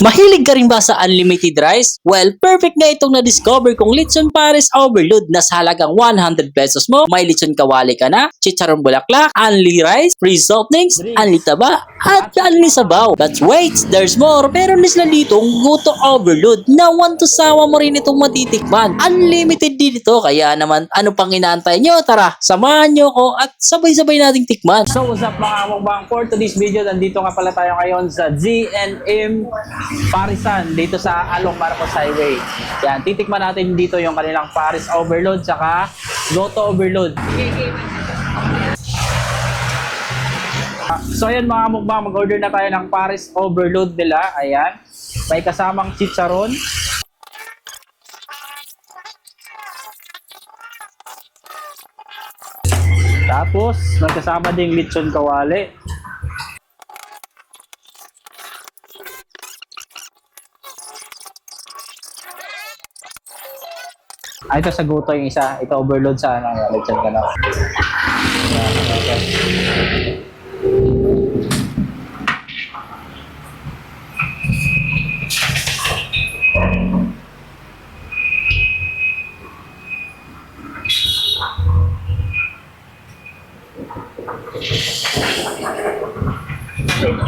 Mahilig ka rin ba sa unlimited rice? Well, perfect na itong na-discover kong Lechon Paris Overload na sa halagang 100 pesos mo. May lechon kawali ka na, chicharon bulaklak, unli rice, free soft drinks, unli taba, at unli sabaw. But wait, there's more. Meron din sila ditong Goto Overload na want to sawa mo rin itong matitikman. Unlimited din ito, kaya naman ano pang inaantay nyo? Tara, samahan nyo ko at sabay-sabay nating tikman. So what's up mga mukbang, for today's video, nandito nga pala tayo ngayon sa G&M Parisan dito sa Along Marcos Highway. Yan, titikman natin dito yung kanilang Paris Overload saka Goto Overload. So ayan mga mukbang, mag-order na tayo ng Paris Overload nila. Ayan, may kasamang chicharon. Tapos, may kasama ding lechon kawali. Ito sa Goto yung isa. Ito overload sa lechon ka na.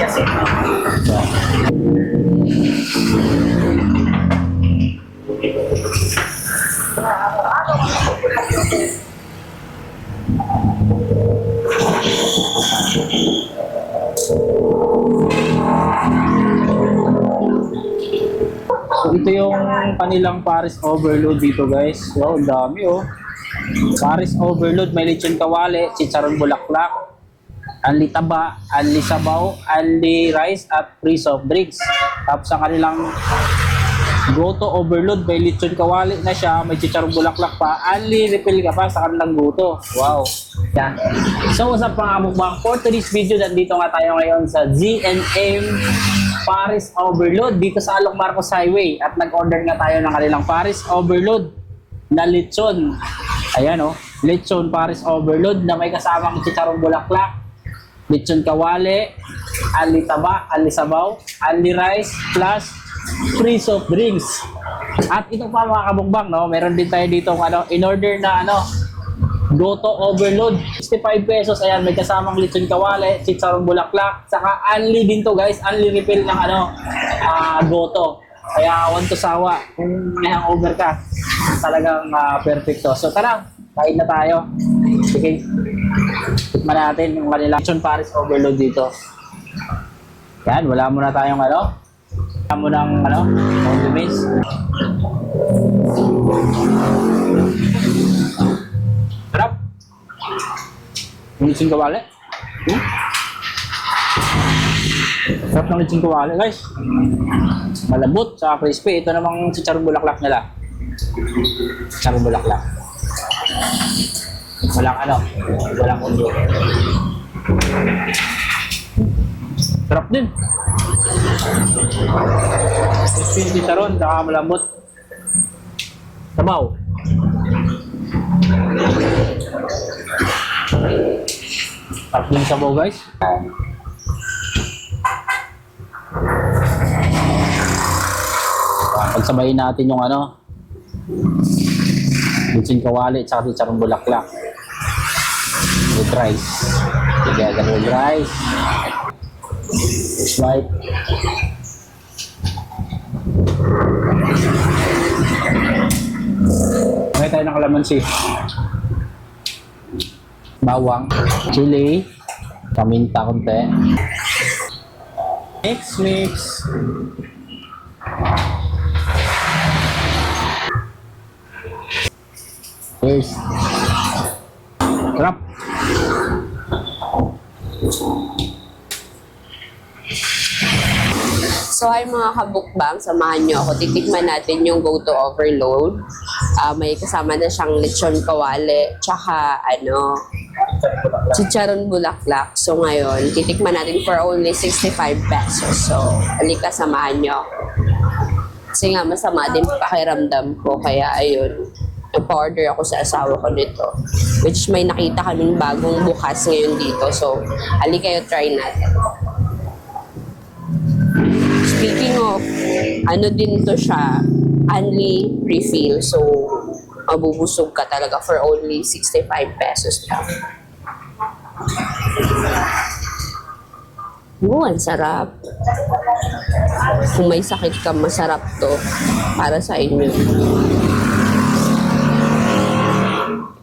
Kasi so ito yung kanilang Paris Overload dito guys. Wow, ang dami oh. Paris Overload, may lechon kawali, chicharon bulaklak, anli taba, anli sabaw, anli rice at free soft drinks. Tapos sa kanilang Goto Overload, may lechon kawali na siya, may chicharon bulaklak pa, anli refill ka pa sa kanilang Goto. Wow. Yan. So what's up mga mukbang, for today's video, nandito nga tayo ngayon sa G&M Paris Overload dito sa Along Marcos Highway at nag-order nga tayo ng kanilang Paris Overload na lechon. Ayan oh, lechon Paris Overload na may kasamang chicharon bulaklak, lechon kawali, anli taba, anli sabaw, anli rice, plus free soft drinks. At ito pa mga kabukbang, no, meron din tayo dito in-order na Goto Overload, 65 pesos. Ayan, may kasamang lechon kawali, chicharon bulaklak, saka unli din to guys, unli refill ng Goto. Kaya want to sawa kung may hangover ka, talagang perfecto. So tara, kain na tayo. Sige, tikman natin yung kanila lechon Paris Overload dito. Yan, wala muna tayong wala mo ng condiments. Sarap. Yung lechon kawali. Sarap ng lechon kawali guys. Malambot, saka crispy. Ito namang chicharon bulaklak nila. Chicharon bulaklak. Walang undo. Sarap din. Crispy yung chicharon, saka malambot. Sabaw. Sarap din sabaw guys. Pagsabayin natin yung lechon kawali at saka chicharon bulaklak with rice. Together with rice. It's like may tayo ng kalamansi, bawang, chili, paminta konti. Mix. Cheers. Sarap. So ay mga kabukbang, samahan nyo ako. Titikman natin yung Goto Overload. May kasama na siyang lechon kawali, tsaka chicharon bulaklak. So ngayon, titikman natin for only 65 pesos. So, halika, samahan nyo ako. Kasi nga, masama din pakiramdam ko. Kaya ayun, nagpa-order ako sa asawa ko nito. Which may nakita kaming bagong bukas ngayon dito. So, halika kayo, try natin. Speaking of, ano din to siya, only refill. So, mabubusog ka talaga for only 65 pesos lang. Ang sarap. Kung may sakit ka, masarap to para sa inyo.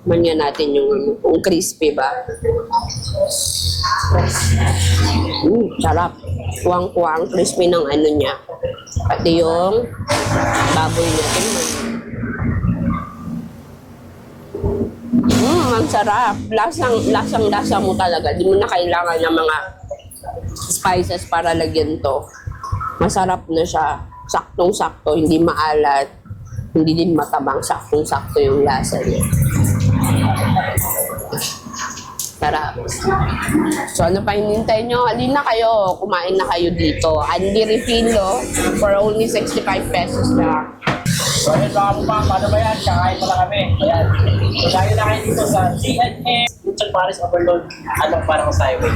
Manyan natin yung crispy ba? Sarap. Kuwang-kuwang crispy ng ano niya. Pati yung baboy natin. Ang sarap. Lasang-lasa mo talaga. Di mo na kailangan ng mga spices para lagyan to. Masarap na siya. Saktong-sakto. Hindi maalat. Hindi din matabang. Saktong-sakto yung lasa niya. Sarap. So, ano pa hinintay nyo? Halina kayo. Kumain na kayo dito. Andy Refilo for only 65 pesos lang. So ayun mga kapang, paano ba yan? Kakain pala kami. Ayan. So dahil na kayo dito sa CNA, Lechon Paris Overload, anong parang sa highway.